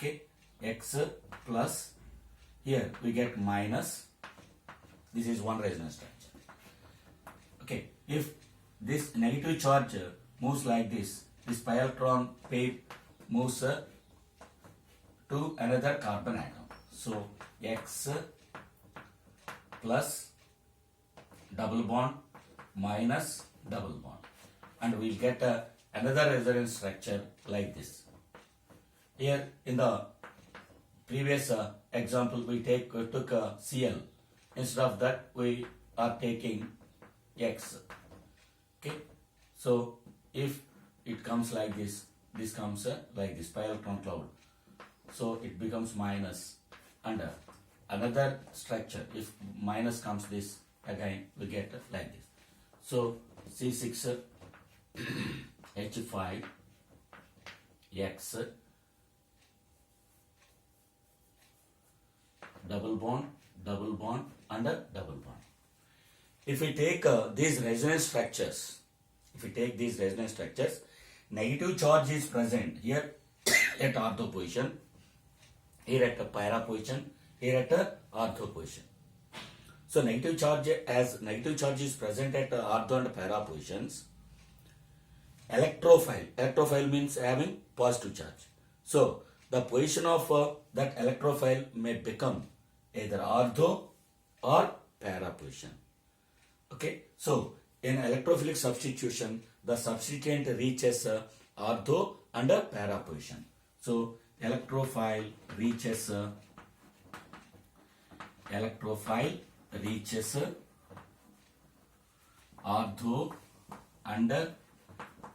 Okay, X plus, here we get minus, this is one resonance structure. Okay, if this negative charge moves like this pi electron pair moves to another carbon atom. So X plus double bond minus double bond, and we'll get another resonance structure like this. Here in the previous example we took Cl. Instead of that we are taking X. Okay, so if it comes like this comes like this pi electron cloud, so it becomes minus, and another structure, if minus comes this, again we get like this. So C6 H5 X double bond and a double bond. If we take these resonance structures, negative charge is present here at ortho position, here at a para position, here at a ortho position. So negative charge is present at ortho and para positions. Electrophile means having positive charge. So the position of that electrophile may become either ortho or para position. Okay, so in electrophilic substitution, the substituent reaches ortho and para position. So electrophile reaches ortho and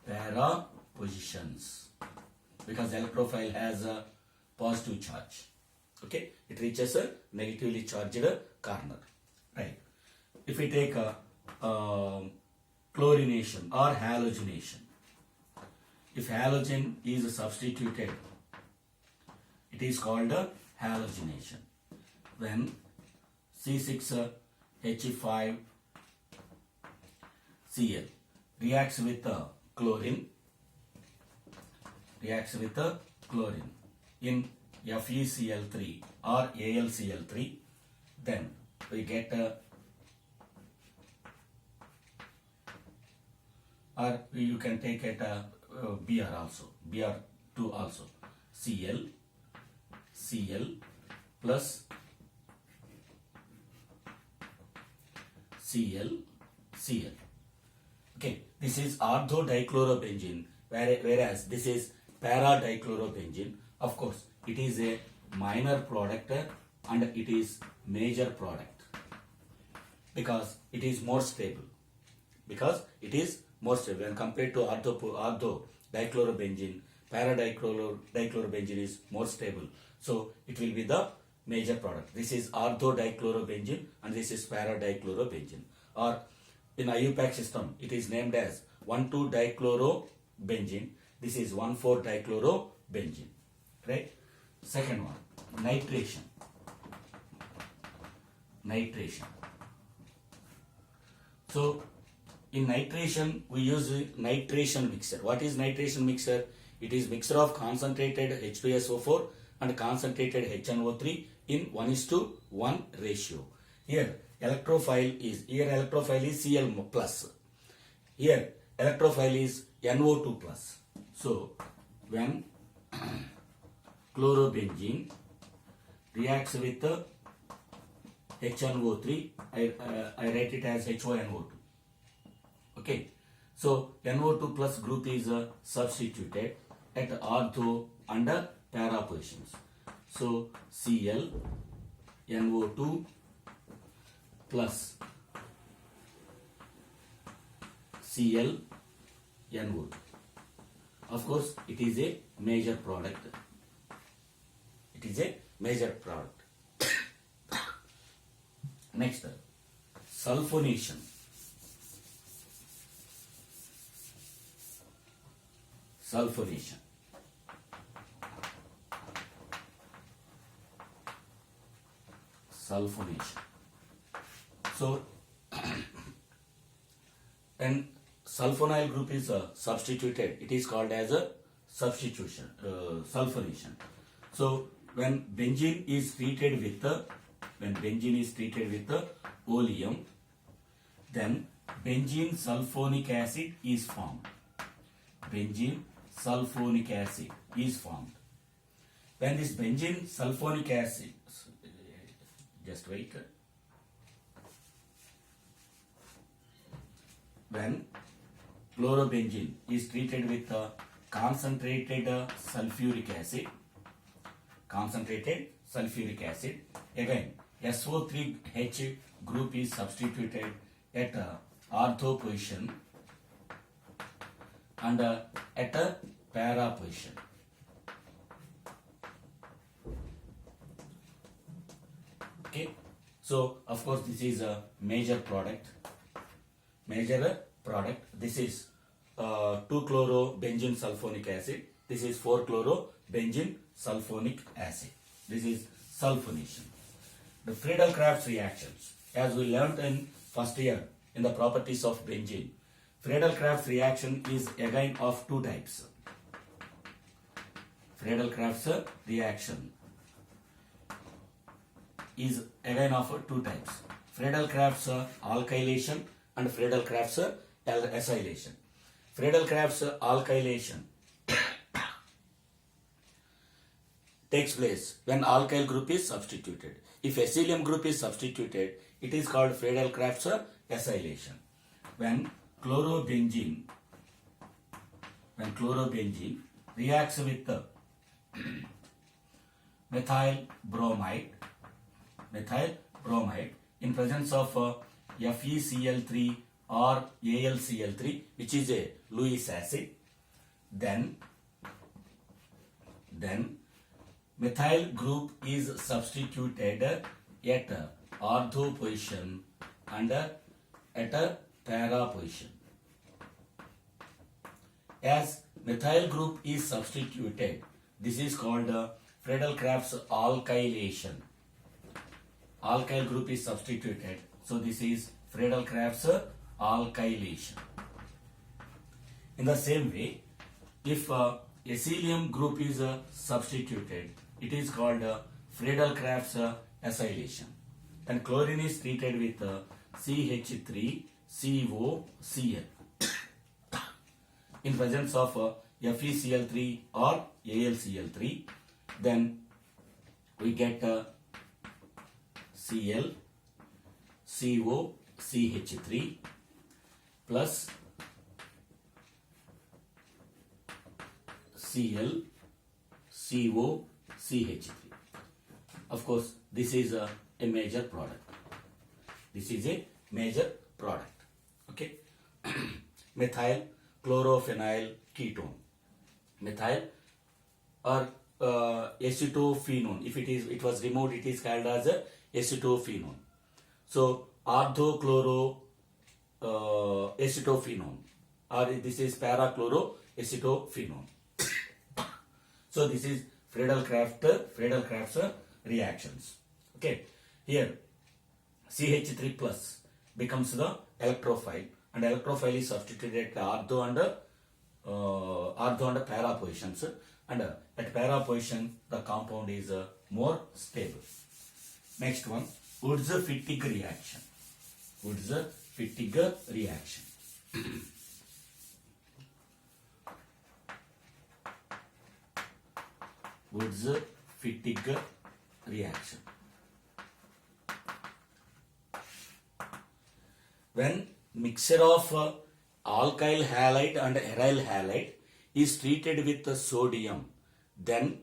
para positions, because electrophile has a positive charge. Okay, it reaches a negatively charged corner, right? If we take a chlorination or halogenation, if halogen is substituted, it is called a halogenation. When C6H5 Cl reacts with chlorine in FeCl3 or AlCl3, then we get or you can take it Br also, Br2 also, Cl plus Cl. Okay, this is ortho-dichlorobenzene, whereas this is para-dichlorobenzene. Of course, it is a minor product and it is major product because it is more stable. When compared to ortho-dichlorobenzene, para-dichlorobenzene is more stable. So it will be the major product. This is ortho-dichlorobenzene and this is para-dichlorobenzene. Or in IUPAC system, it is named as 1,2-dichlorobenzene. This is 1,4-dichlorobenzene. Right? Second one, nitration. So in nitration, we use nitration mixer. What is nitration mixer? It is mixture of concentrated H2SO4 and concentrated HNO3 in 1:1 ratio. Here electrophile is Cl plus. Here electrophile is NO2 plus. So when chlorobenzene reacts with HNO3, I write it as HONO2. Okay, so NO2 plus group is substituted at ortho and para positions. So Cl NO2 plus Cl NO2. Of course, it is a major product. Next, sulfonation. So, when sulfonyl group is substituted, it is called as a sulfonation. So when benzene is treated with oleum, then benzene sulfonic acid is formed. Benzene sulfonic acid is formed. When this benzene sulfonic acid, just wait. When chlorobenzene is treated with concentrated sulfuric acid, again SO3H group is substituted at ortho position and at a para position. Okay, so of course this is a major product. This is 2-chlorobenzene sulfonic acid. This is 4-chlorobenzene sulfonic acid. This is sulfonation. The Friedel-Crafts reactions, as we learnt in first year in the properties of benzene. Friedel-Crafts reaction is again of two types. Friedel-Crafts reaction is again of two types. Friedel-Crafts alkylation and Friedel-Crafts acylation. Friedel-Crafts alkylation takes place when alkyl group is substituted. If acylium group is substituted, it is called Friedel-Crafts acylation. When chlorobenzene reacts with the methyl bromide in presence of FeCl3 or AlCl3, which is a Lewis acid, then methyl group is substituted at ortho position and at a para position. As methyl group is substituted, this is called Friedel-Crafts alkylation. Alkyl group is substituted, so this is Friedel-Crafts alkylation. In the same way, if acylium group is substituted, it is called Friedel-Crafts acylation. And chlorine is treated with CH3COCl in presence of FeCl3 or AlCl3, then we get Cl COCH3 plus Cl COCH3. Of course, this is a major product. Okay. Methyl chlorophenyl ketone. Methyl or acetophenone. If it was removed, it is called as acetophenone. So orthochloro acetophenone, or this is para-chloroacetophenone. So this is Friedel-Crafts reactions. Okay, here CH3 plus becomes the electrophile, and electrophile is substituted at ortho and para positions, and at para position the compound is more stable. Next one, Wurtz-Fittig reaction. Wurtz-Fittig reaction. Wurtz-Fittig reaction. When mixture of alkyl halide and aryl halide is treated with sodium, then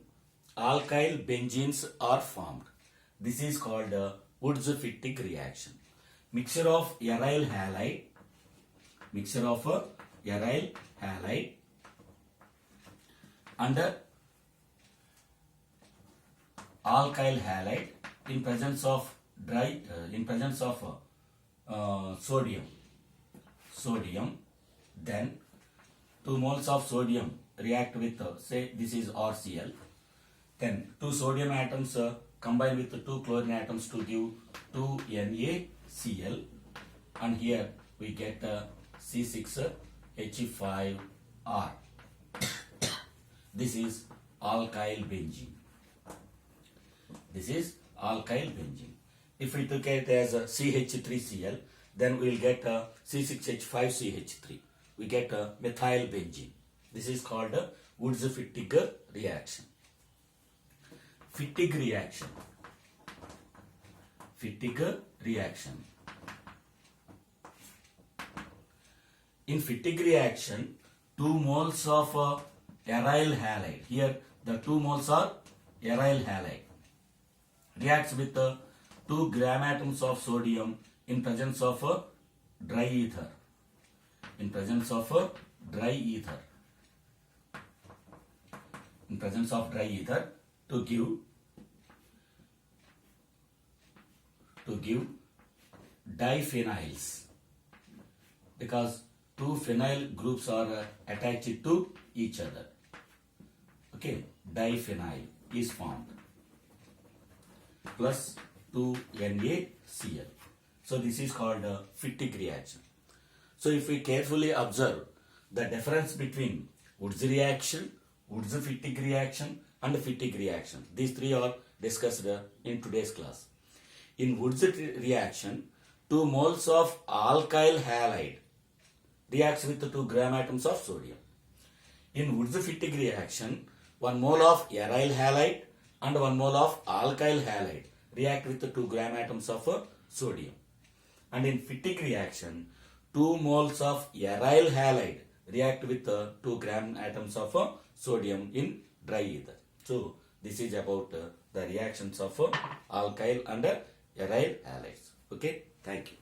alkyl benzenes are formed. This is called Wurtz-Fittig reaction. Mixture of aryl halide and alkyl halide in presence of sodium, then 2 moles of sodium react with say this is RCl, then 2 sodium atoms combine with 2 chlorine atoms to give 2 NaCl, and here we get C6H5R. This is alkyl benzene. This is alkyl benzene. If we took it as a CH3Cl, then we will get a C6H5CH3. We get a methyl benzene. This is called a Wurtz-Fittig reaction. Fittig reaction. Fittig reaction. In Fittig reaction, 2 moles of aryl halide. Here the 2 moles are aryl halide. Reacts with 2 gram atoms of sodium in presence of dry ether. In presence of dry ether. In presence of dry ether to give diphenyls, because 2 phenyl groups are attached to each other. Okay, diphenyl is formed plus 2 NaCl. So this is called a Fittig reaction. So if we carefully observe the difference between Wurtz reaction, Wurtz-Fittig reaction and Fittig reaction, these three are discussed in today's class. In Wurtz reaction, 2 moles of alkyl halide reacts with 2 gram atoms of sodium. In Wurtz-Fittig reaction, 1 mole of aryl halide and 1 mole of alkyl halide react with 2 gram atoms of sodium. And in Fittig reaction, 2 moles of aryl halide react with 2 gram atoms of sodium in dry ether. So this is about the reactions of alkyl and aryl halides. Okay, thank you.